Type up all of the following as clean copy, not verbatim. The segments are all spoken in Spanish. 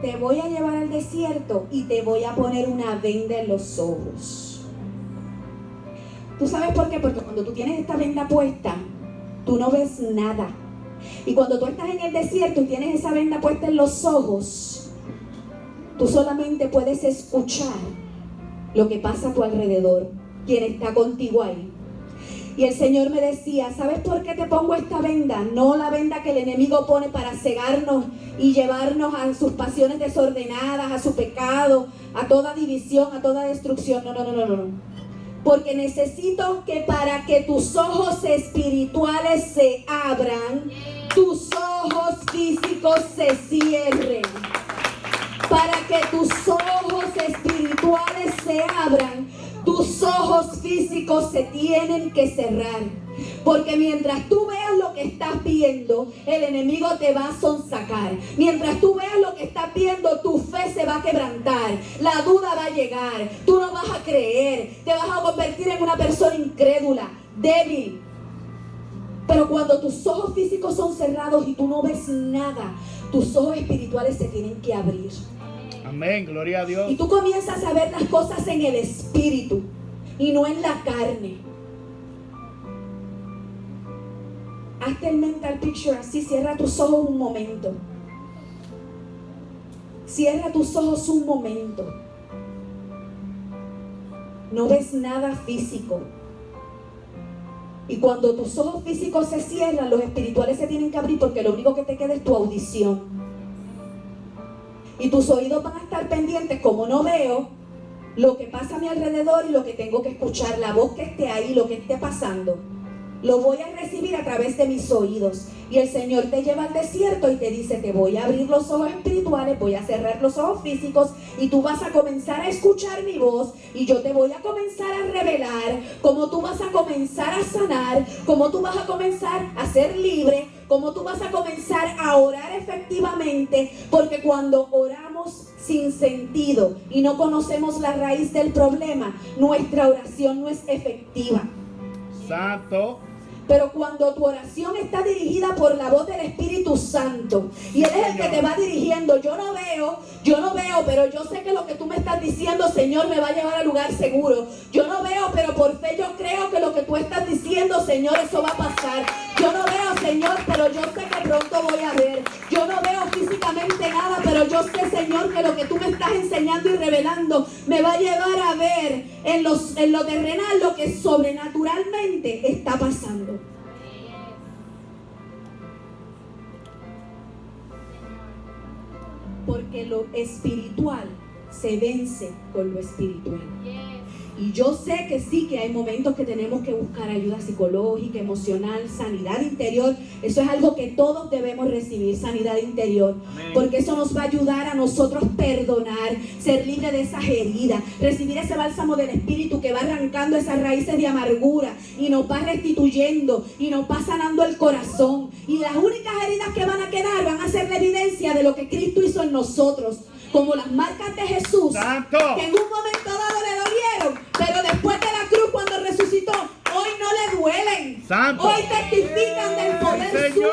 te voy a llevar al desierto y te voy a poner una venda en los ojos. ¿Tú sabes por qué? Porque cuando tú tienes esta venda puesta, tú no ves nada. Y cuando tú estás en el desierto y tienes esa venda puesta en los ojos, tú solamente puedes escuchar lo que pasa a tu alrededor, quién está contigo ahí. Y el Señor me decía, ¿sabes por qué te pongo esta venda? No la venda que el enemigo pone para cegarnos y llevarnos a sus pasiones desordenadas, a su pecado, a toda división, a toda destrucción. No. Porque necesito que para que tus ojos espirituales se abran, tus ojos físicos se cierren. Para que tus ojos espirituales se abran, tus ojos físicos se tienen que cerrar. Porque mientras tú veas lo que estás viendo, el enemigo te va a sonsacar. Mientras tú veas lo que estás viendo, tu fe se va a quebrantar. La duda va a llegar. Tú no vas a creer. Te vas a convertir en una persona incrédula, débil. Pero cuando tus ojos físicos son cerrados y tú no ves nada, tus ojos espirituales se tienen que abrir. Amén, gloria a Dios. Y tú comienzas a ver las cosas en el espíritu y no en la carne. Hazte el mental picture así, cierra tus ojos un momento. Cierra tus ojos un momento. No ves nada físico. Y cuando tus ojos físicos se cierran, los espirituales se tienen que abrir porque lo único que te queda es tu audición. Y tus oídos van a estar pendientes, como no veo lo que pasa a mi alrededor y lo que tengo que escuchar, la voz que esté ahí, lo que esté pasando. Lo voy a recibir a través de mis oídos. Y el Señor te lleva al desierto y te dice, te voy a abrir los ojos espirituales, voy a cerrar los ojos físicos y tú vas a comenzar a escuchar mi voz y yo te voy a comenzar a revelar cómo tú vas a comenzar a sanar, cómo tú vas a comenzar a ser libre, cómo tú vas a comenzar a orar efectivamente, porque cuando oramos sin sentido y no conocemos la raíz del problema, nuestra oración no es efectiva. Santo. Pero cuando tu oración está dirigida por la voz del Espíritu Santo y Él es el que te va dirigiendo, yo no veo, pero yo sé que lo que tú me estás diciendo, Señor, me va a llevar al lugar seguro. Yo no veo, pero por fe yo creo que lo que tú estás diciendo, Señor, eso va a pasar. Yo no veo, Señor, pero yo sé que pronto voy a ver. Yo no veo físicamente nada, pero yo sé, Señor, que lo que tú me estás enseñando y revelando me va a llevar a ver en lo terrenal lo que sobrenaturalmente está pasando. Porque lo espiritual se vence con lo espiritual. Y yo sé que sí, que hay momentos que tenemos que buscar ayuda psicológica, emocional, sanidad interior. Eso es algo que todos debemos recibir, sanidad interior. Amén. Porque eso nos va a ayudar a nosotros perdonar, ser libres de esas heridas, recibir ese bálsamo del Espíritu que va arrancando esas raíces de amargura y nos va restituyendo y nos va sanando el corazón. Y las únicas heridas que van a quedar van a ser la evidencia de lo que Cristo hizo en nosotros. Como las marcas de Jesús, Santo, que en un momento dado le dolieron, pero después de la cruz, cuando resucitó, hoy no le duelen. Santo. Hoy testifican del poder suyo,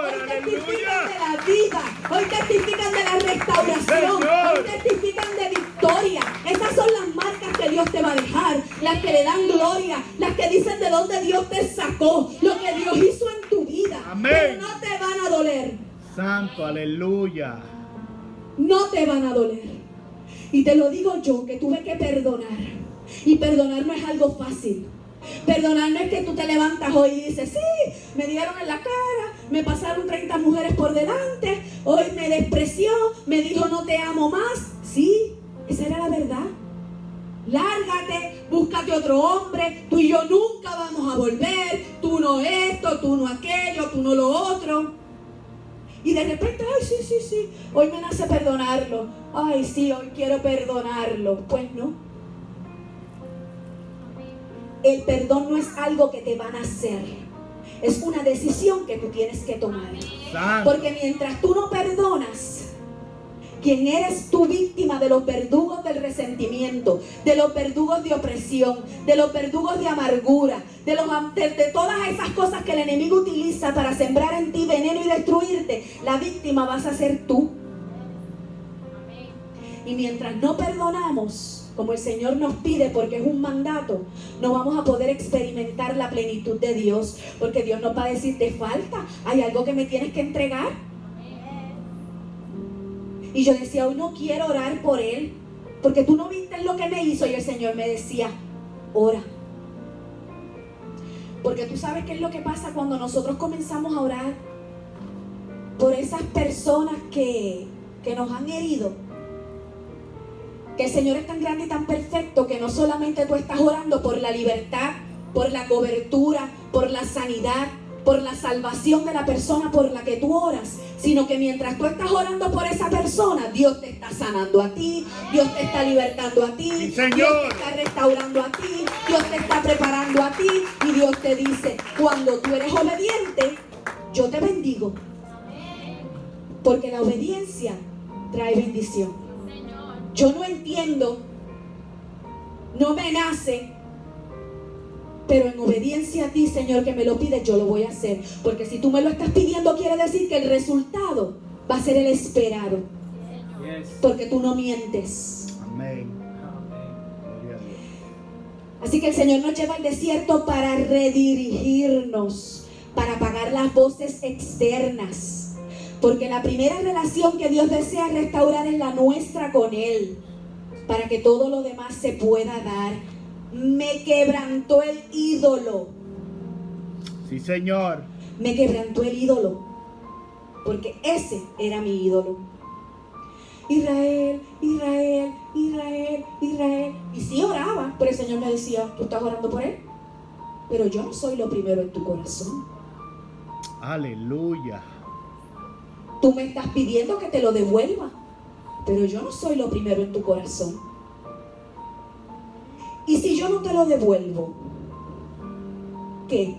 hoy testifican de la vida, hoy testifican de la restauración, hoy testifican de victoria. Esas son las marcas que Dios te va a dejar, las que le dan gloria, las que dicen de dónde Dios te sacó, lo que Dios hizo en tu vida. Amén. Pero no te van a doler. Santo, aleluya. No te van a doler. Y te lo digo yo, que tuve que perdonar. Y perdonar no es algo fácil. Perdonar no es que tú te levantas hoy y dices, sí, me dieron en la cara, me pasaron 30 mujeres por delante, hoy me despreció, me dijo no te amo más. Sí, esa era la verdad. Lárgate, búscate otro hombre, tú y yo nunca vamos a volver, tú no esto, tú no aquello, tú no lo otro. Y de repente, ay, sí, hoy me nace perdonarlo. Ay, sí, hoy quiero perdonarlo. Pues no. El perdón no es algo que te van a hacer. Es una decisión que tú tienes que tomar. Porque mientras tú no perdonas, quien eres tú víctima de los verdugos del resentimiento, de los verdugos de opresión, de los verdugos de amargura, de todas esas cosas que el enemigo utiliza para sembrar en ti veneno y destruirte, la víctima vas a ser tú. Y mientras no perdonamos, como el Señor nos pide, porque es un mandato, no vamos a poder experimentar la plenitud de Dios, porque Dios nos va a decir, te falta, hay algo que me tienes que entregar. Y yo decía, hoy no quiero orar por él, porque tú no viste lo que me hizo. Y el Señor me decía, ora. Porque tú sabes qué es lo que pasa cuando nosotros comenzamos a orar por esas personas que nos han herido. Que el Señor es tan grande y tan perfecto que no solamente tú estás orando por la libertad, por la cobertura, por la sanidad, por la salvación de la persona por la que tú oras, sino que mientras tú estás orando por esa persona, Dios te está sanando a ti, Dios te está libertando a ti, Sí, Dios Señor. te está restaurando a ti, Dios te está preparando a ti, y Dios te dice, cuando tú eres obediente, yo te bendigo, porque la obediencia trae bendición. Yo no entiendo, no me nace, pero en obediencia a ti, Señor, que me lo pides, yo lo voy a hacer. Porque si tú me lo estás pidiendo, quiere decir que el resultado va a ser el esperado. Porque tú no mientes. Amén. Gloria a Dios. Así que el Señor nos lleva al desierto para redirigirnos, para apagar las voces externas. Porque la primera relación que Dios desea restaurar es la nuestra con Él, para que todo lo demás se pueda dar. Me quebrantó el ídolo. Sí, Señor. Me quebrantó el ídolo, porque ese era mi ídolo. Israel, Israel, Israel, Israel. Y sí oraba, pero el Señor me decía, ¿tú estás orando por él? Pero yo no soy lo primero en tu corazón. Aleluya. Tú me estás pidiendo que te lo devuelva, pero yo no soy lo primero en tu corazón. Y si yo no te lo devuelvo, ¿qué?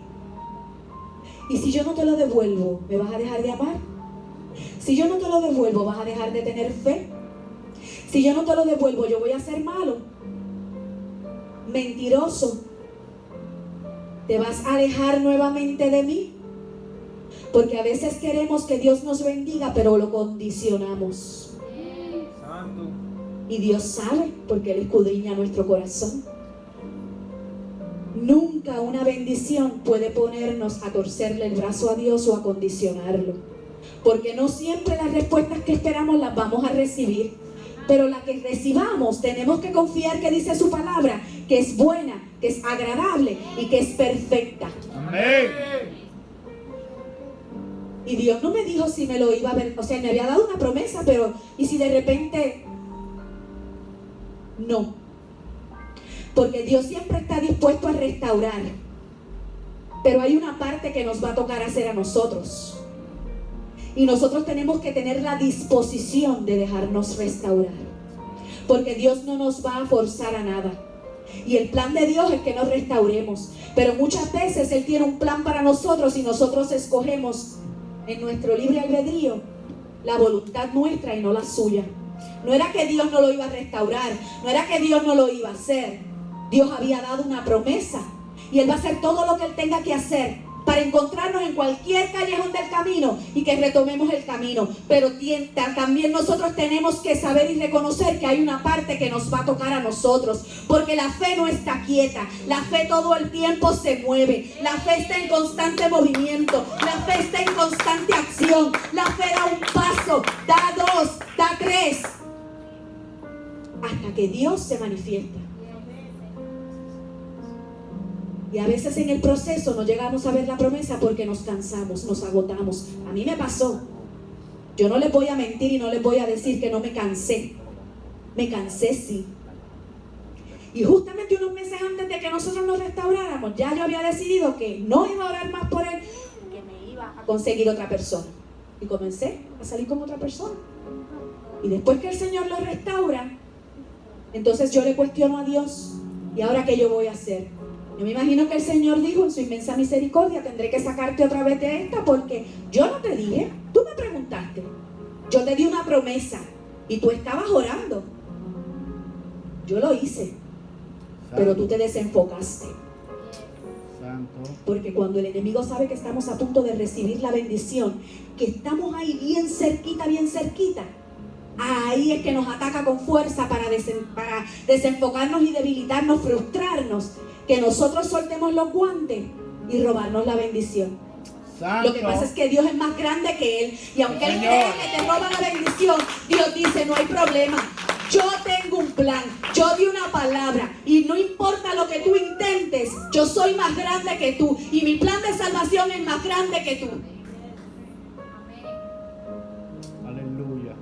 Y si yo no te lo devuelvo, ¿me vas a dejar de amar? Si yo no te lo devuelvo, ¿vas a dejar de tener fe? Si yo no te lo devuelvo, ¿yo voy a ser malo? Mentiroso. ¿Te vas a alejar nuevamente de mí? Porque a veces queremos que Dios nos bendiga, pero lo condicionamos. Santo. Y Dios sabe, porque Él escudriña nuestro corazón. Nunca una bendición puede ponernos a torcerle el brazo a Dios o a condicionarlo. Porque no siempre las respuestas que esperamos las vamos a recibir. Pero la que recibamos tenemos que confiar que dice su palabra, que es buena, que es agradable y que es perfecta. Amén. Y Dios no me dijo si me lo iba a ver, o sea, me había dado una promesa, pero ¿y si de repente no? Porque Dios siempre está dispuesto a restaurar, pero hay una parte que nos va a tocar hacer a nosotros. Y nosotros tenemos que tener la disposición de dejarnos restaurar, porque Dios no nos va a forzar a nada. Y el plan de Dios es que nos restauremos, pero muchas veces Él tiene un plan para nosotros y nosotros escogemos en nuestro libre albedrío la voluntad nuestra y no la suya. No era que Dios no lo iba a restaurar, no era que Dios no lo iba a hacer. Dios había dado una promesa y Él va a hacer todo lo que Él tenga que hacer para encontrarnos en cualquier callejón del camino y que retomemos el camino. Pero también nosotros tenemos que saber y reconocer que hay una parte que nos va a tocar a nosotros, porque la fe no está quieta, la fe todo el tiempo se mueve, la fe está en constante movimiento, la fe está en constante acción, la fe da un paso, da dos, da tres, hasta que Dios se manifiesta. Y a veces en el proceso no llegamos a ver la promesa porque nos cansamos, nos agotamos. A mí me pasó. Yo no les voy a mentir y no les voy a decir que no me cansé. Me cansé, sí. Y justamente unos meses antes de que nosotros nos restauráramos, ya yo había decidido que no iba a orar más por él, que me iba a conseguir otra persona. Y comencé a salir con otra persona. Y después que el Señor lo restaura, entonces yo le cuestiono a Dios, ¿y ahora qué yo voy a hacer? Yo me imagino que el Señor dijo en su inmensa misericordia, tendré que sacarte otra vez de esta porque yo no te dije, tú me preguntaste, yo te di una promesa y tú estabas orando. Yo lo hice, pero tú te desenfocaste. Santo. Porque cuando el enemigo sabe que estamos a punto de recibir la bendición, que estamos ahí bien cerquita, ahí es que nos ataca con fuerza para desenfocarnos y debilitarnos, frustrarnos, que nosotros soltemos los guantes y robarnos la bendición. Santo. Lo que pasa es que Dios es más grande que Él, y aunque Él Señor. cree que te roba la bendición, Dios dice, no hay problema. Yo tengo un plan, yo di una palabra, y no importa lo que tú intentes, yo soy más grande que tú, y mi plan de salvación es más grande que tú. Aleluya.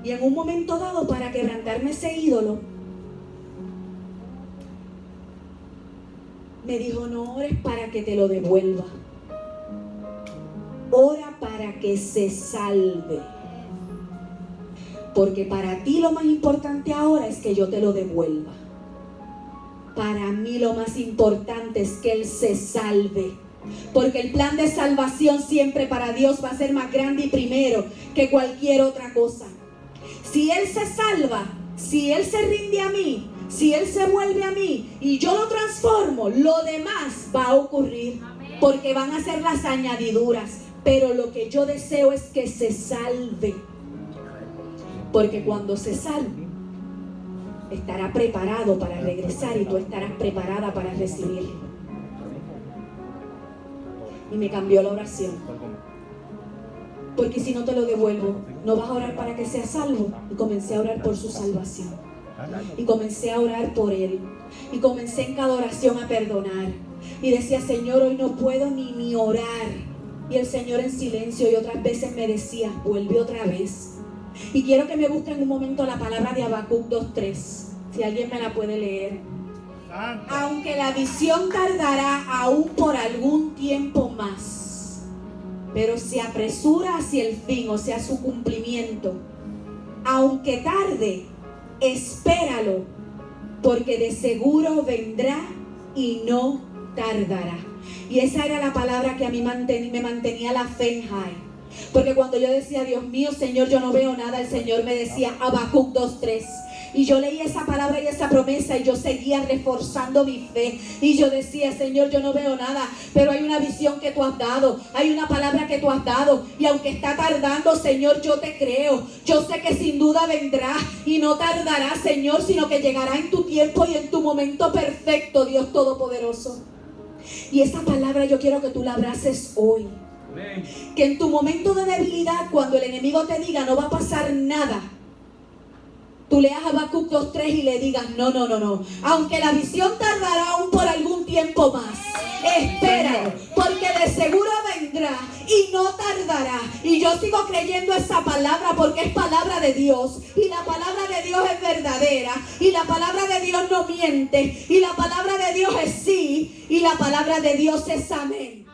Y en un momento dado, para quebrantarme ese ídolo, me dijo, no ores para que te lo devuelva, ora para que se salve. Porque para ti lo más importante ahora es que yo te lo devuelva. Para mí lo más importante es que Él se salve. Porque el plan de salvación siempre para Dios va a ser más grande y primero que cualquier otra cosa. Si Él se salva, si Él se rinde a mí, si Él se vuelve a mí y yo lo transformo, lo demás va a ocurrir. Porque van a ser las añadiduras. Pero lo que yo deseo es que se salve. Porque cuando se salve, estará preparado para regresar y tú estarás preparada para recibir. Y me cambió la oración. Porque si no te lo devuelvo, no vas a orar para que sea salvo. Y comencé a orar por su salvación. Y comencé a orar por Él. Y comencé en cada oración a perdonar. Y decía, Señor, hoy no puedo ni orar. Y el Señor en silencio, y otras veces me decía, vuelve otra vez. Y quiero que me busquen un momento la palabra de Habacuc 2:3. Si alguien me la puede leer. Santo. Aunque la visión tardará aún por algún tiempo más, pero se apresura hacia el fin, o sea, su cumplimiento. Aunque tarde, espéralo, porque de seguro vendrá y no tardará. Y esa era la palabra que a mí me mantenía la fe en high. Porque cuando yo decía, Dios mío, Señor, yo no veo nada, el Señor me decía, Habacuc 2:3. Y yo leía esa palabra y esa promesa y yo seguía reforzando mi fe. Y yo decía, Señor, yo no veo nada, pero hay una visión que tú has dado, hay una palabra que tú has dado. Y aunque está tardando, Señor, yo te creo. Yo sé que sin duda vendrá y no tardará, Señor, sino que llegará en tu tiempo y en tu momento perfecto, Dios Todopoderoso. Y esa palabra yo quiero que tú la abraces hoy. Que en tu momento de debilidad, cuando el enemigo te diga no va a pasar nada, tú leas Habacuc 2:3 y le digas no. Aunque la visión tardará aún por algún tiempo más, espéralo, porque de seguro vendrá y no tardará. Y yo sigo creyendo esa palabra porque es palabra de Dios. Y la palabra de Dios es verdadera. Y la palabra de Dios no miente. Y la palabra de Dios es sí. Y la palabra de Dios es amén.